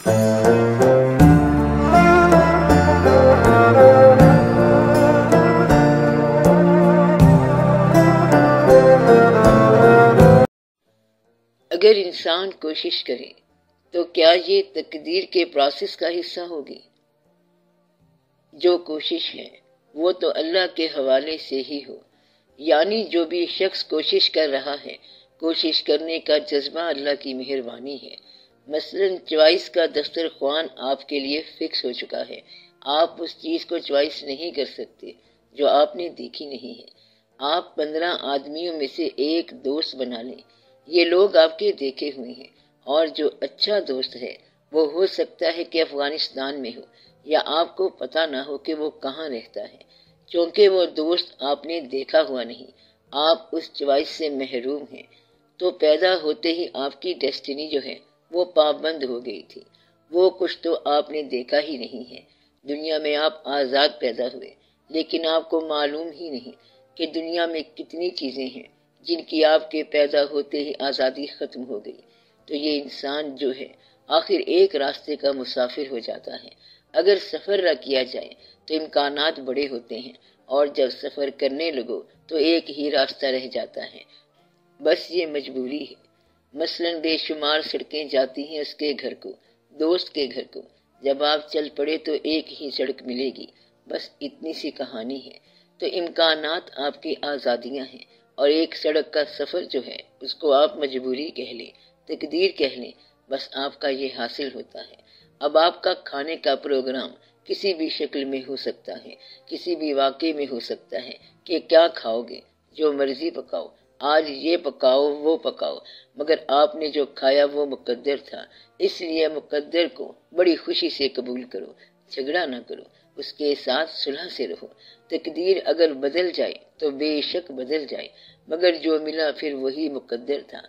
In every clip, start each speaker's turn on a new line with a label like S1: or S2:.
S1: اگر انسان کوشش کرے تو کیا یہ تقدیر کے پروسیس کا حصہ ہوگی؟ جو کوشش ہے وہ تو اللہ کے حوالے سے ہی ہو، یعنی جو بھی شخص کوشش کر رہا ہے، کوشش کرنے کا جذبہ اللہ کی مہربانی ہے۔ مثلا چوائس کا دسترخوان آپ کے لیے فکس ہو چکا ہے، آپ اس چیز کو چوائس نہیں کر سکتے جو آپ نے دیکھی نہیں ہے۔ آپ 15 آدمیوں میں سے ایک دوست بنا لیں، یہ لوگ آپ کے دیکھے ہوئے ہیں، اور جو اچھا دوست ہے وہ ہو سکتا ہے کہ افغانستان میں ہو، یا آپ کو پتہ نہ ہو کہ وہ کہاں رہتا ہے، چونکہ وہ دوست آپ نے دیکھا ہوا نہیں، آپ اس چوائس سے محروم ہیں۔ تو پیدا ہوتے ہی آپ کی ڈیسٹینی جو ہے وہ پابند ہو گئی تھی، وہ کچھ تو آپ نے دیکھا ہی نہیں ہے۔ دنیا میں آپ آزاد پیدا ہوئے، لیکن آپ کو معلوم ہی نہیں کہ دنیا میں کتنی چیزیں ہیں جن کی آپ کے پیدا ہوتے ہی آزادی ختم ہو گئی۔ تو یہ انسان جو ہے آخر ایک راستے کا مسافر ہو جاتا ہے۔ اگر سفر نہ کیا جائے تو امکانات بڑے ہوتے ہیں، اور جب سفر کرنے لگو تو ایک ہی راستہ رہ جاتا ہے، بس یہ مجبوری ہے۔ مثلا بے شمار سڑکیں جاتی ہیں اس کے گھر کو، دوست کے گھر کو، جب آپ چل پڑے تو ایک ہی سڑک ملے گی، بس اتنی سی کہانی ہے۔ تو امکانات آپ کی آزادیاں ہیں، اور ایک سڑک کا سفر جو ہے اس کو آپ مجبوری کہہ لیں، تقدیر کہہ لیں، بس آپ کا یہ حاصل ہوتا ہے۔ اب آپ کا کھانے کا پروگرام کسی بھی شکل میں ہو سکتا ہے، کسی بھی واقعے میں ہو سکتا ہے کہ کیا کھاؤ گے، جو مرضی پکاؤ، آج یہ پکاؤ وہ پکاؤ، مگر آپ نے جو کھایا وہ مقدر تھا، اس لیے مقدر کو بڑی خوشی سے قبول کرو، جھگڑا نہ کرو، اس کے ساتھ صلح سے رہو۔ تقدیر اگر بدل جائے تو بے شک بدل جائے، مگر جو ملا پھر وہی مقدر تھا۔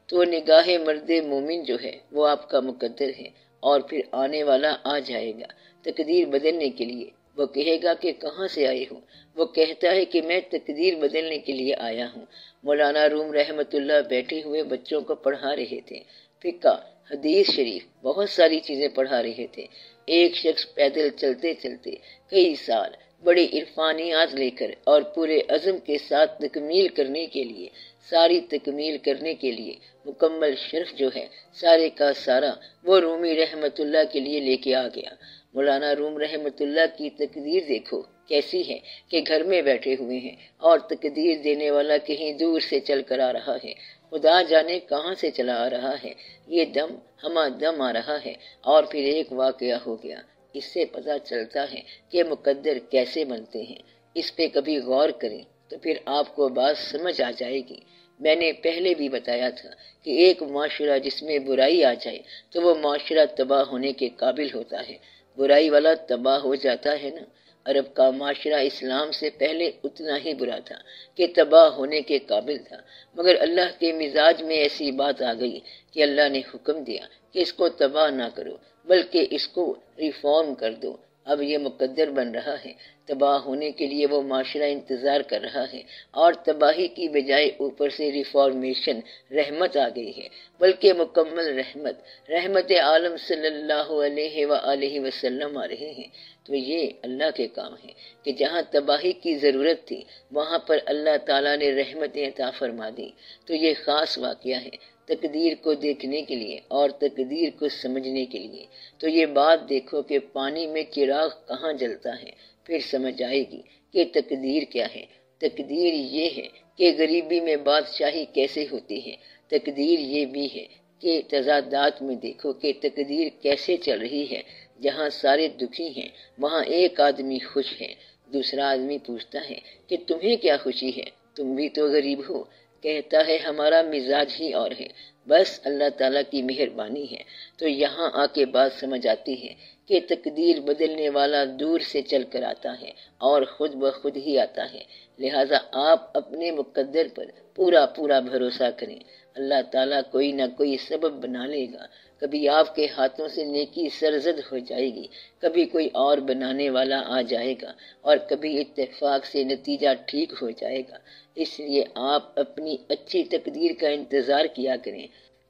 S1: تو نگاہ مرد مومن جو ہے وہ آپ کا مقدر ہے، اور پھر آنے والا آ جائے گا تقدیر بدلنے کے لیے۔ وہ کہے گا کہ کہاں سے آئے ہو؟ وہ کہتا ہے کہ میں تقدیر بدلنے کے لیے آیا ہوں۔ مولانا روم رحمت اللہ بیٹھے ہوئے بچوں کو پڑھا رہے تھے، فقہ، حدیث شریف، بہت ساری چیزیں پڑھا رہے تھے۔ ایک شخص پیدل چلتے چلتے کئی سال بڑی عرفانیات لے کر اور پورے عزم کے ساتھ تکمیل کرنے کے لیے، ساری تکمیل کرنے کے لیے مکمل شرف جو ہے سارے کا سارا وہ رومی رحمت اللہ کے لیے لے کے آ گیا۔ مولانا روم رحمت اللہ کی تقدیر دیکھو کیسی ہے کہ گھر میں بیٹھے ہوئے ہیں، اور تقدیر دینے والا کہیں دور سے چل کر آ رہا ہے، خدا جانے کہاں سے چلا آ رہا ہے، یہ دم ہما دم آ رہا ہے۔ اور پھر ایک واقعہ ہو گیا، اس سے پتہ چلتا ہے کہ مقدر کیسے بنتے ہیں۔ اس پہ کبھی غور کریں تو پھر آپ کو بات سمجھ آ جائے گی۔ میں نے پہلے بھی بتایا تھا کہ ایک معاشرہ جس میں برائی آ جائے تو وہ معاشرہ تباہ ہونے کے قابل ہوتا ہے، برائی والا تباہ ہو جاتا ہے نا۔ عرب کا معاشرہ اسلام سے پہلے اتنا ہی برا تھا کہ تباہ ہونے کے قابل تھا، مگر اللہ کے مزاج میں ایسی بات آ گئی کہ اللہ نے حکم دیا کہ اس کو تباہ نہ کرو بلکہ اس کو ریفارم کر دو۔ اب یہ مقدر بن رہا ہے، تباہ ہونے کے لیے وہ معاشرہ انتظار کر رہا ہے، اور تباہی کی بجائے اوپر سے ریفارمیشن، رحمت آ گئی ہے، بلکہ مکمل رحمت، رحمت عالم صلی اللہ علیہ وآلہ وسلم آ رہے ہیں۔ تو یہ اللہ کے کام ہے کہ جہاں تباہی کی ضرورت تھی وہاں پر اللہ تعالیٰ نے رحمتیں عطا فرما دی۔ تو یہ خاص واقعہ ہے تقدیر کو دیکھنے کے لیے اور تقدیر کو سمجھنے کے لیے۔ تو یہ بات دیکھو کہ پانی میں چراغ کہاں جلتا ہے، پھر سمجھ آئے گی کہ تقدیر کیا ہے۔ تقدیر یہ ہے کہ غریبی میں بادشاہی کیسے ہوتی ہے۔ تقدیر یہ بھی ہے کہ تضادات میں دیکھو کہ تقدیر کیسے چل رہی ہے۔ جہاں سارے دکھی ہیں وہاں ایک آدمی خوش ہے۔ دوسرا آدمی پوچھتا ہے کہ تمہیں کیا خوشی ہے، تم بھی تو غریب ہو۔ کہتا ہے ہمارا مزاج ہی اور ہے، بس اللہ تعالیٰ کی مہربانی ہے۔ تو یہاں آ کے بات سمجھ آتی ہے کہ تقدیر بدلنے والا دور سے چل کر آتا ہے اور خود بخود ہی آتا ہے۔ لہٰذا آپ اپنے مقدر پر پورا پورا بھروسہ کریں، اللہ تعالیٰ کوئی نہ کوئی سبب بنا لے گا۔ کبھی آپ کے ہاتھوں سے نیکی سرزد ہو جائے گی، کبھی کوئی اور بنانے والا آ جائے گا، اور کبھی اتفاق سے نتیجہ ٹھیک ہو جائے گا۔ اس لیے آپ اپنی اچھی تقدیر کا انتظار کیا کریں۔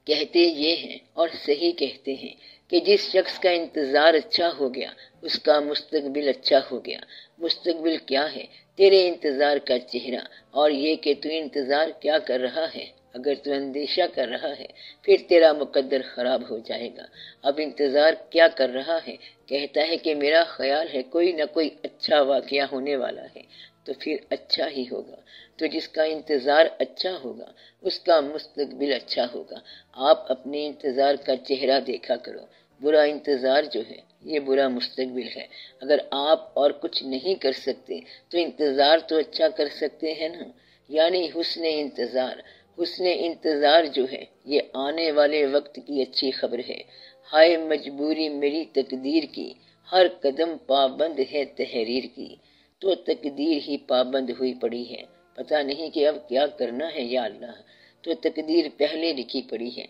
S1: کہتے یہ ہیں اور صحیح کہتے ہیں کہ جس شخص کا انتظار اچھا ہو گیا اس کا مستقبل اچھا ہو گیا۔ مستقبل کیا ہے؟ تیرے انتظار کا چہرہ، اور یہ کہ تو انتظار کیا کر رہا ہے۔ اگر تو اندیشہ کر رہا ہے پھر تیرا مقدر خراب ہو جائے گا۔ اب انتظار کیا کر رہا ہے؟ کہتا ہے کہ میرا خیال ہے کوئی نہ کوئی اچھا واقعہ ہونے والا ہے، تو پھر اچھا ہی ہوگا۔ تو جس کا انتظار اچھا ہوگا اس کا مستقبل اچھا ہوگا۔ آپ اپنے انتظار کا چہرہ دیکھا کرو۔ برا انتظار جو ہے یہ برا مستقبل ہے۔ اگر آپ اور کچھ نہیں کر سکتے تو انتظار تو اچھا کر سکتے ہیں نا، یعنی حسن انتظار۔ حسن انتظار جو ہے یہ آنے والے وقت کی اچھی خبر ہے۔ ہائے مجبوری میری تقدیر کی، ہر قدم پابند ہے تحریر کی۔ تو تقدیر ہی پابند ہوئی پڑی ہے، پتہ نہیں کہ اب کیا کرنا ہے یا اللہ۔ تو تقدیر پہلے لکھی پڑی ہے۔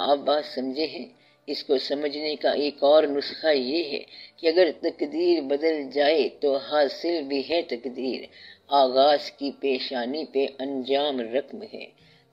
S1: آپ بات سمجھے ہیں؟ اس کو سمجھنے کا ایک اور نسخہ یہ ہے کہ اگر تقدیر بدل جائے تو حاصل بھی ہے تقدیر، آغاز کی پیشانی پہ انجام رقم ہے۔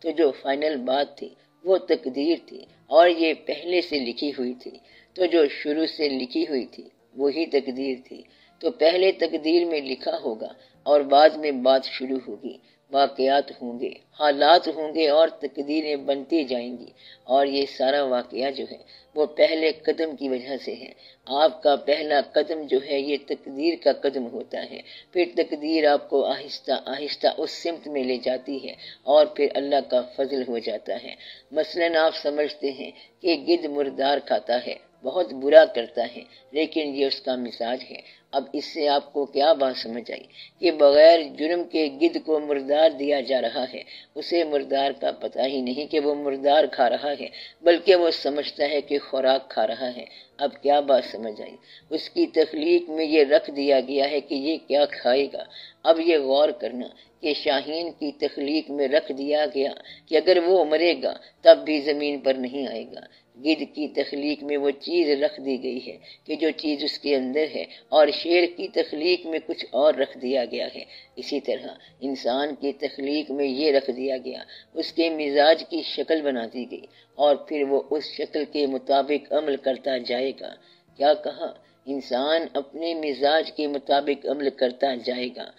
S1: تو جو فائنل بات تھی وہ تقدیر تھی، اور یہ پہلے سے لکھی ہوئی تھی۔ تو جو شروع سے لکھی ہوئی تھی وہی تقدیر تھی۔ تو پہلے تقدیر میں لکھا ہوگا اور بعد میں بات شروع ہوگی، واقعات ہوں گے، حالات ہوں گے، اور تقدیریں بنتی جائیں گی۔ اور یہ سارا واقعہ جو ہے وہ پہلے قدم کی وجہ سے ہے۔ آپ کا پہلا قدم جو ہے یہ تقدیر کا قدم ہوتا ہے، پھر تقدیر آپ کو آہستہ آہستہ اس سمت میں لے جاتی ہے، اور پھر اللہ کا فضل ہو جاتا ہے۔ مثلاً آپ سمجھتے ہیں کہ گدھ مردار کھاتا ہے، بہت برا کرتا ہے، لیکن یہ اس کا مزاج ہے۔ اب اس سے آپ کو کیا بات سمجھ آئی کہ بغیر جرم کے گدھ کو مردار دیا جا رہا ہے؟ اسے مردار کا پتہ ہی نہیں کہ وہ مردار کھا رہا ہے، بلکہ وہ سمجھتا ہے کہ خوراک کھا رہا ہے۔ اب کیا بات سمجھ آئی؟ اس کی تخلیق میں یہ رکھ دیا گیا ہے کہ یہ کیا کھائے گا۔ اب یہ غور کرنا کہ شاہین کی تخلیق میں رکھ دیا گیا کہ اگر وہ مرے گا تب بھی زمین پر نہیں آئے گا۔ گدھ کی تخلیق میں وہ چیز رکھ دی گئی ہے کہ جو چیز اس کے اندر ہے، اور شیر کی تخلیق میں کچھ اور رکھ دیا گیا ہے۔ اسی طرح انسان کی تخلیق میں یہ رکھ دیا گیا، اس کے مزاج کی شکل بنا دی گئی، اور پھر وہ اس شکل کے مطابق عمل کرتا جائے گا۔ کیا کہا؟ انسان اپنے مزاج کے مطابق عمل کرتا جائے گا۔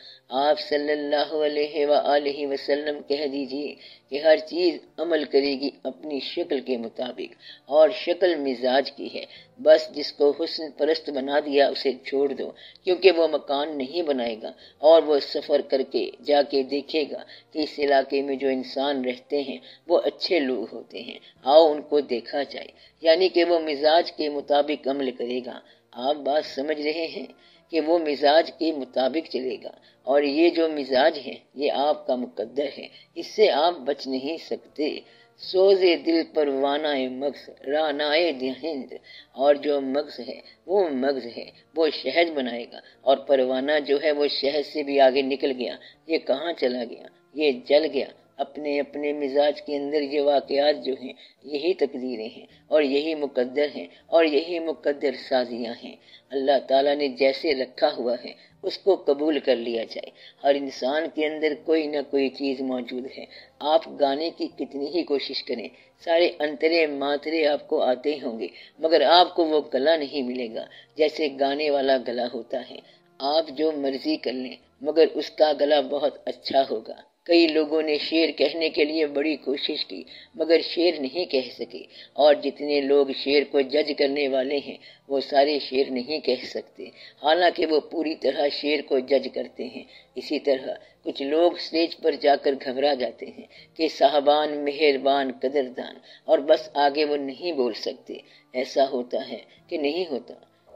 S1: آپ صلی اللہ علیہ وآلہ وسلم کہہ دیجئے کہ ہر چیز عمل کرے گی اپنی شکل کے مطابق، اور شکل مزاج کی ہے۔ بس جس کو حسن پرست بنا دیا اسے چھوڑ دو، کیونکہ وہ مکان نہیں بنائے گا، اور وہ سفر کر کے جا کے دیکھے گا کہ اس علاقے میں جو انسان رہتے ہیں وہ اچھے لوگ ہوتے ہیں، آؤ ان کو دیکھا جائے، یعنی کہ وہ مزاج کے مطابق عمل کرے گا۔ آپ بات سمجھ رہے ہیں کہ وہ مزاج کے مطابق چلے گا، اور یہ جو مزاج ہے یہ آپ کا مقدر ہے، اس سے آپ بچ نہیں سکتے۔ سوزے دل پروانہ مغز رانائے ہند، اور جو مغز ہے وہ مغز ہے، وہ شہد بنائے گا، اور پروانہ جو ہے وہ شہد سے بھی آگے نکل گیا۔ یہ کہاں چلا گیا؟ یہ جل گیا۔ اپنے اپنے مزاج کے اندر یہ واقعات جو ہیں یہی تقدیریں ہیں، اور یہی مقدر ہیں، اور یہی مقدر سازیاں ہیں۔ اللہ تعالیٰ نے جیسے رکھا ہوا ہے اس کو قبول کر لیا جائے۔ ہر انسان کے اندر کوئی نہ کوئی چیز موجود ہے۔ آپ گانے کی کتنی ہی کوشش کریں، سارے انترے ماترے آپ کو آتے ہوں گے، مگر آپ کو وہ گلا نہیں ملے گا جیسے گانے والا گلا ہوتا ہے۔ آپ جو مرضی کر لیں مگر اس کا گلا بہت اچھا ہوگا۔ کئی لوگوں نے شعر کہنے کے لیے بڑی کوشش کی مگر شعر نہیں کہہ سکے، اور جتنے لوگ شعر کو جج کرنے والے ہیں وہ سارے شعر نہیں کہہ سکتے، حالانکہ وہ پوری طرح شعر کو جج کرتے ہیں۔ اسی طرح کچھ لوگ اسٹیج پر جا کر گھبرا جاتے ہیں کہ صاحبان مہربان قدردان، اور بس آگے وہ نہیں بول سکتے۔ ایسا ہوتا ہے کہ نہیں ہوتا؟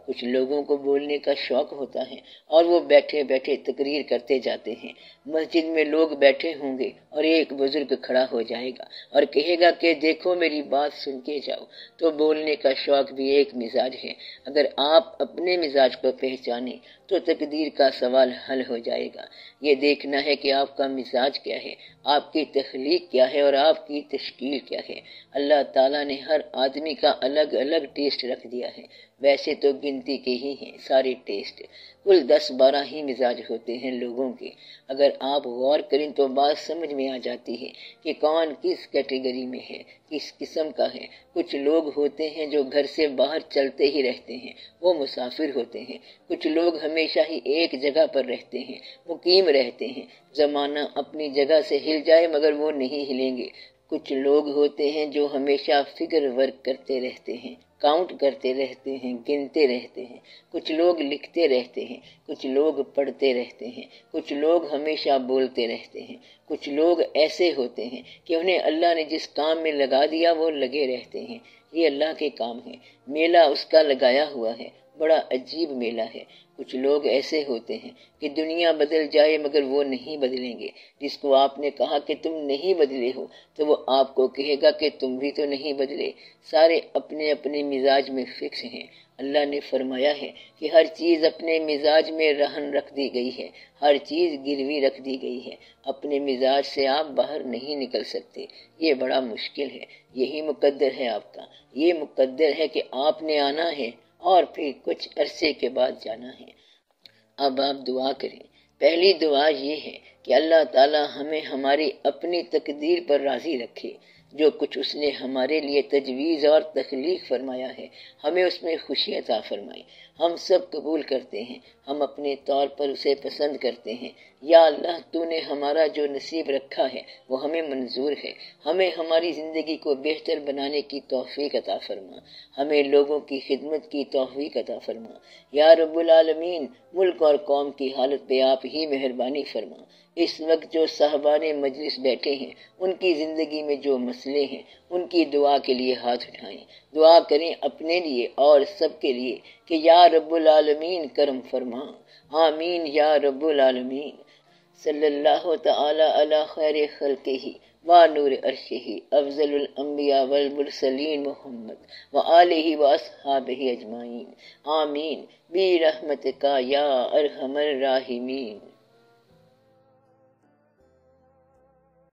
S1: کچھ لوگوں کو بولنے کا شوق ہوتا ہے اور وہ بیٹھے بیٹھے تقریر کرتے جاتے ہیں۔ مسجد میں لوگ بیٹھے ہوں گے اور ایک بزرگ کھڑا ہو جائے گا اور کہے گا کہ دیکھو میری بات سن کے جاؤ۔ تو بولنے کا شوق بھی ایک مزاج ہے۔ اگر آپ اپنے مزاج کو پہچانیں تو تقدیر کا سوال حل ہو جائے گا۔ یہ دیکھنا ہے کہ آپ کا مزاج کیا ہے، آپ کی تخلیق کیا ہے، اور آپ کی تشکیل کیا ہے۔ اللہ تعالیٰ نے ہر آدمی کا الگ الگ ٹیسٹ رکھ دیا ہے۔ ویسے تو گن گنتی کے ہی ہیں سارے ٹیسٹ، کل 10-12 ہی مزاج ہوتے ہیں لوگوں کے۔ اگر آپ غور کریں تو بات سمجھ میں آ جاتی ہے کہ کون کس کیٹیگری میں ہے، کس قسم کا ہے۔ کچھ لوگ ہوتے ہیں جو گھر سے باہر چلتے ہی رہتے ہیں، وہ مسافر ہوتے ہیں۔ کچھ لوگ ہمیشہ ہی ایک جگہ پر رہتے ہیں، مقیم رہتے ہیں، زمانہ اپنی جگہ سے ہل جائے مگر وہ نہیں ہلیں گے۔ کچھ لوگ ہوتے ہیں جو ہمیشہ فگر ورک کرتے رہتے ہیں، کاؤنٹ کرتے رہتے ہیں، گنتے رہتے ہیں۔ کچھ لوگ لکھتے رہتے ہیں، کچھ لوگ پڑھتے رہتے ہیں، کچھ لوگ ہمیشہ بولتے رہتے ہیں۔ کچھ لوگ ایسے ہوتے ہیں کہ انہیں اللہ نے جس کام میں لگا دیا وہ لگے رہتے ہیں۔ یہ اللہ کے کام ہے، میلہ اس کا لگایا ہوا ہے، بڑا عجیب میلہ ہے۔ کچھ لوگ ایسے ہوتے ہیں کہ دنیا بدل جائے مگر وہ نہیں بدلیں گے۔ جس کو آپ نے کہا کہ تم نہیں بدلے ہو تو وہ آپ کو کہے گا کہ تم بھی تو نہیں بدلے۔ سارے اپنے اپنے مزاج میں فکس ہیں۔ اللہ نے فرمایا ہے کہ ہر چیز اپنے مزاج میں رہن رکھ دی گئی ہے، ہر چیز گروی رکھ دی گئی ہے۔ اپنے مزاج سے آپ باہر نہیں نکل سکتے، یہ بڑا مشکل ہے۔ یہی مقدر ہے آپ کا، یہ مقدر ہے کہ آپ نے آنا ہے اور پھر کچھ عرصے کے بعد جانا ہے۔ اب آپ دعا کریں۔ پہلی دعا یہ ہے کہ اللہ تعالی ہمیں ہماری اپنی تقدیر پر راضی رکھے۔ جو کچھ اس نے ہمارے لیے تجویز اور تخلیق فرمایا ہے ہمیں اس میں خوشی عطا فرمائے۔ ہم سب قبول کرتے ہیں، ہم اپنے طور پر اسے پسند کرتے ہیں۔ یا اللہ، تو نے ہمارا جو نصیب رکھا ہے وہ ہمیں منظور ہے۔ ہمیں ہماری زندگی کو بہتر بنانے کی توفیق عطا فرما، ہمیں لوگوں کی خدمت کی توفیق عطا فرما۔ یا رب العالمین، ملک اور قوم کی حالت پہ آپ ہی مہربانی فرما۔ اس وقت جو صاحبان مجلس بیٹھے ہیں ان کی زندگی میں جو مسئلے ہیں ان کی دعا کے لیے ہاتھ اٹھائیں، دعا کریں اپنے لیے اور سب کے لیے کہ یا رب العالمین کرم فرما۔ آمین یا رب العالمین۔ صلی اللہ تعالی علی خیر خلقہ ونور عرشہ افضل الانبیاء والمرسلین محمد وآلہ واصحابہ اجمعین۔ آمین برحمتک یا ارحم الراحمین۔